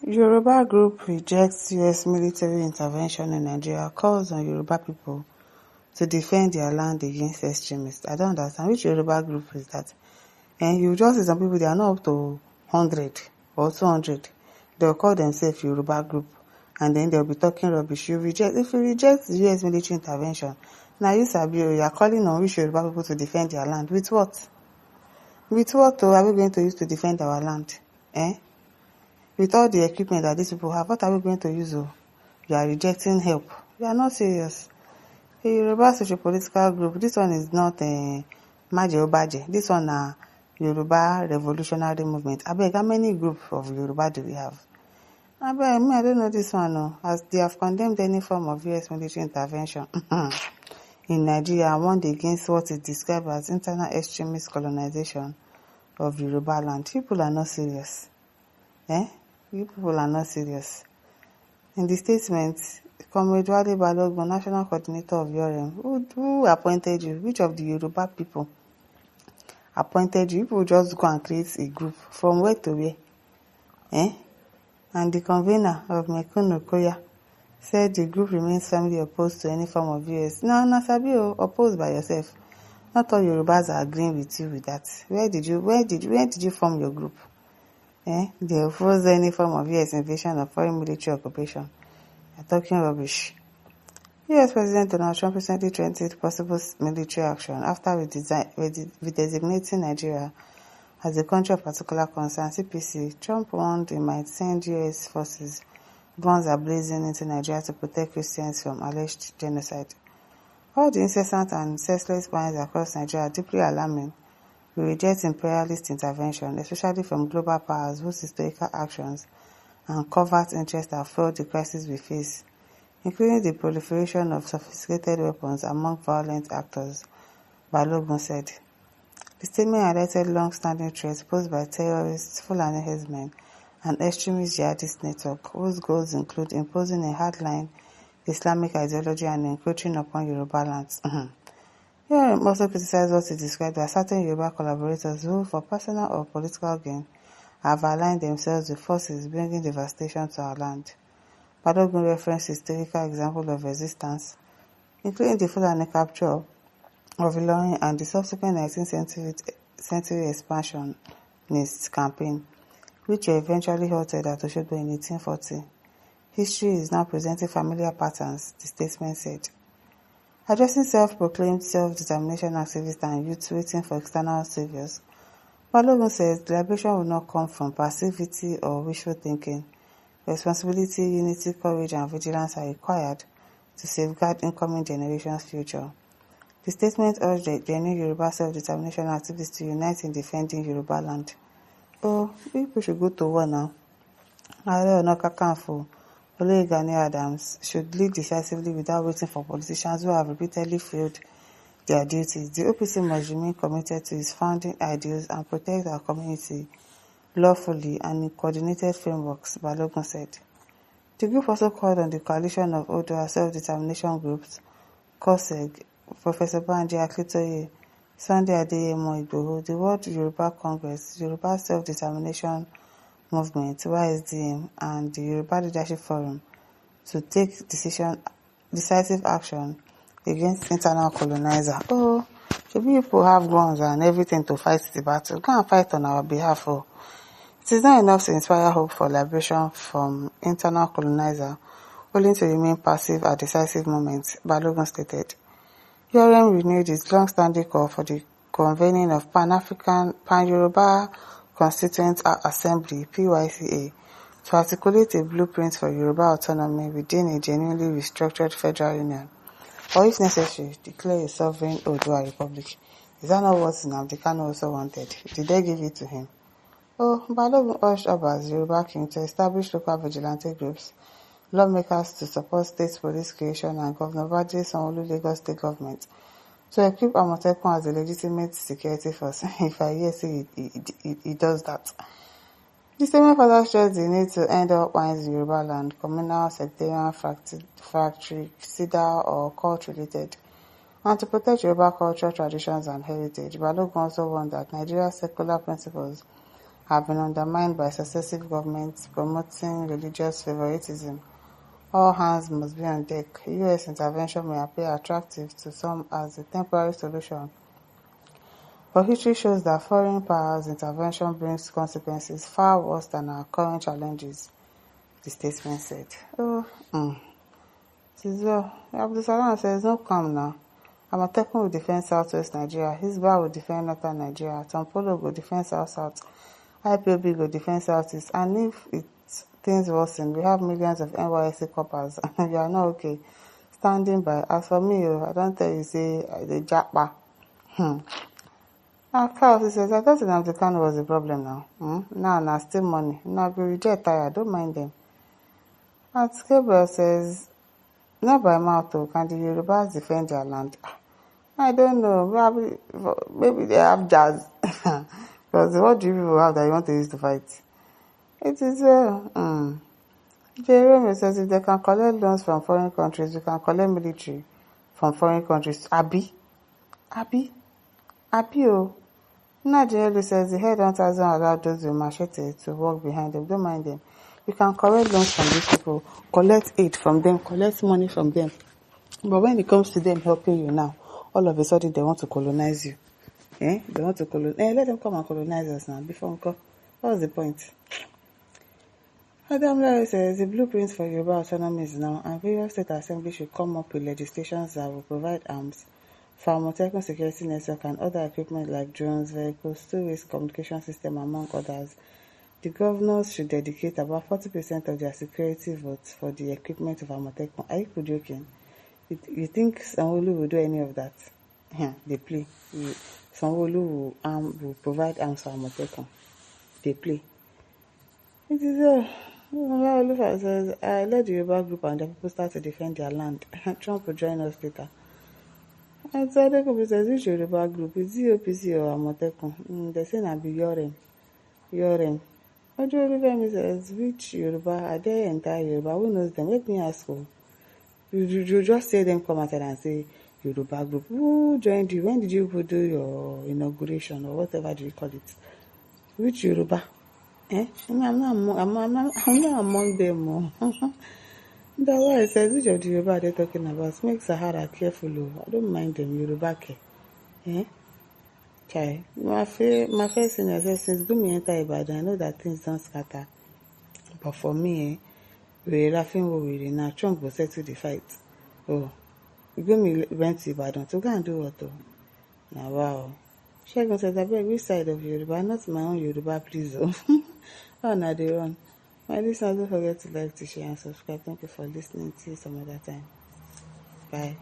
Yoruba group rejects U.S. military intervention in Nigeria, calls on Yoruba people to defend their land against extremists. I don't understand. Which Yoruba group is that? And you just see some people, they are not up to 100 or 200. They'll call themselves Yoruba group, and then they'll be talking rubbish. If you reject the U.S. military intervention, now you are calling on which Yoruba people to defend their land. With what? With what are we going to use to defend our land? With all the equipment that these people have, what are we going to use? You are rejecting help. You are not serious. A Yoruba socio-political group, this one is not Maje Obaje. This one is Yoruba Revolutionary Movement. Abeg, how many groups of Yoruba do we have? Abeg, I don't know this one. No. As they have condemned any form of U.S. military intervention in Nigeria and warned against what is described as internal extremist colonization of Yoruba land. People are not serious. You people are not serious. In the statement, Comrade Wale Balogun, National Coordinator of URM, who appointed you? Which of the Yoruba people appointed you? People just go and create a group. From where to where? And the convener of Mekun Okoya said the group remains firmly opposed to any form of US. No, Nasabio, opposed by yourself. Not all Yorubas are agreeing with you with that. Where did you form your group? They oppose any form of US invasion or foreign military occupation. You're talking rubbish. US President Donald Trump recently threatened possible military action after designating Nigeria as a country of particular concern. CPC, Trump warned he might send US forces guns ablazing into Nigeria to protect Christians from alleged genocide. All the incessant and senseless violence across Nigeria are deeply alarming. We reject imperialist intervention, especially from global powers whose historical actions and covert interests have fueled the crisis we face, including the proliferation of sophisticated weapons among violent actors, Balogun said. The statement highlighted long-standing threats posed by terrorists, Fulani herdsmen, and extremist jihadist network, whose goals include imposing a hardline Islamic ideology and encroaching upon Yoruba lands. Here also criticized what he described as certain Yoruba collaborators who, for personal or political gain, have aligned themselves with forces bringing devastation to our land. Balogun referenced historical examples of resistance, including the Fulani capture of Ilorin and the subsequent 19th century expansionist campaign, which were eventually halted at Osogbo in 1840. History is now presenting familiar patterns, the statement said. Addressing self-proclaimed self-determination activists and youths waiting for external saviors, Balogun says liberation will not come from passivity or wishful thinking. Responsibility, unity, courage, and vigilance are required to safeguard incoming generations' future. The statement urged the genuine Yoruba self-determination activists to unite in defending Yoruba land. People should go to war now. Ààrẹ Ọ̀nà Kakanfò, Olóyè Gani Adams, should lead decisively without waiting for politicians who have repeatedly failed their duties. The OPC must remain committed to its founding ideals and protect our community lawfully and in coordinated frameworks, Balogun said. The group also called on the coalition of Oodua self-determination groups, COSEG, Professor Banji Akintoye, Sunday Adeyemo Igboho, the World Yoruba Congress, Yoruba Self-Determination Movement, YSDM, and the Yoruba Leadership Forum to take decisive action against internal colonizer. People have guns and everything to fight the battle. Go and fight on our behalf. It is not enough to inspire hope for liberation from internal colonizer, only to remain passive at decisive moments, Balogun stated. URM renewed its long-standing call for the convening of Pan-Yoruba Constituent Assembly, PYCA, to articulate a blueprint for Yoruba autonomy within a genuinely restructured federal union, or if necessary, declare a sovereign Oodua Republic. Is that not what Nnamdi Kanu also wanted? Did they give it to him? Balogun urged Oba's Yoruba King to establish local vigilante groups, lawmakers to support state police creation, and Governor Babajide Sanwo-Olu Lagos State Government to equip Amotekun as a legitimate security force. If I hear say he does that. The statement further stressed the need to end all wines in Yoruba land, communal, sectarian, fratricidal, or cult-related, and to protect Yoruba culture, traditions, and heritage. Balogun also warned that Nigeria's secular principles have been undermined by successive governments promoting religious favoritism. All hands must be on deck. U.S. intervention may appear attractive to some as a temporary solution, but history shows that foreign powers' intervention brings consequences far worse than our current challenges, the statement said. It is well. Abdulsalam says, no calm now. Amatekun will defend southwest Nigeria, Hisbah will defend northern Nigeria, Tompolo will defend south-south, IPOB will defend southeast, and if things worsen, we have millions of NYSC coppers and you are not okay. Standing by. As for me, I don't tell you, say, the japa. Carl says, I thought Nnamdi Kanu was the problem now. Now, still money. Now, be reject tired, don't mind them. And Gabriel says, not by mouth, can the Yorubas defend their land? I don't know. Maybe they have jazz. Because what do you people have that you want to use to fight? It is well. Jerome says, if they can collect loans from foreign countries, we can collect military from foreign countries. Abi, Nigeria says the headhunters don't allow those with machete to walk behind them. Don't mind them. You can collect loans from these people, collect aid from them, collect money from them. But when it comes to them helping you now, all of a sudden they want to colonize you. They want to colonize. Let them come and colonize us now. Before Uncle, what's the point? Adam Larry says the blueprint for Yoruba autonomy is now, and various state assemblies should come up with legislations that will provide arms for Amotekun security network and other equipment like drones, vehicles, two-way communication system, among others. The governors should dedicate about 40% of their security votes for the equipment of Amotekun. Are you joking? You think Sanwo-Olu will do any of that? They play. Sanwo-Olu will provide arms for Amotekun. They play. It is Olufa says, I led the Yoruba group and the people start to defend their land. Trump will join us later. And so the says, which Yoruba group? Is it OPC or Amotekun? They say na be Yorem. Ojo Olufemi says, which Yoruba? Are they entire Yoruba? Who knows them? Let me ask you. You just say them come outside and say Yoruba group. Who joined you? When did you do your inauguration or whatever do you call it? Which Yoruba? I'm not among them. That's why I said, which of the Yoruba are they talking about? Make Sahara careful. I don't mind them, Yoruba. Okay. My first thing I said, since do me enter Ibadan, I know that things don't scatter. But for me, we're laughing what we're now. Trump will settle the fight. Oh, we went to Ibadan to go and do what? Now, wow. Shegun says, I beg, which side of Yoruba? Not my own Yoruba, please. Oh, now they run. My listeners, don't forget to like, to share, and subscribe. Thank you for listening. See you some other time. Bye.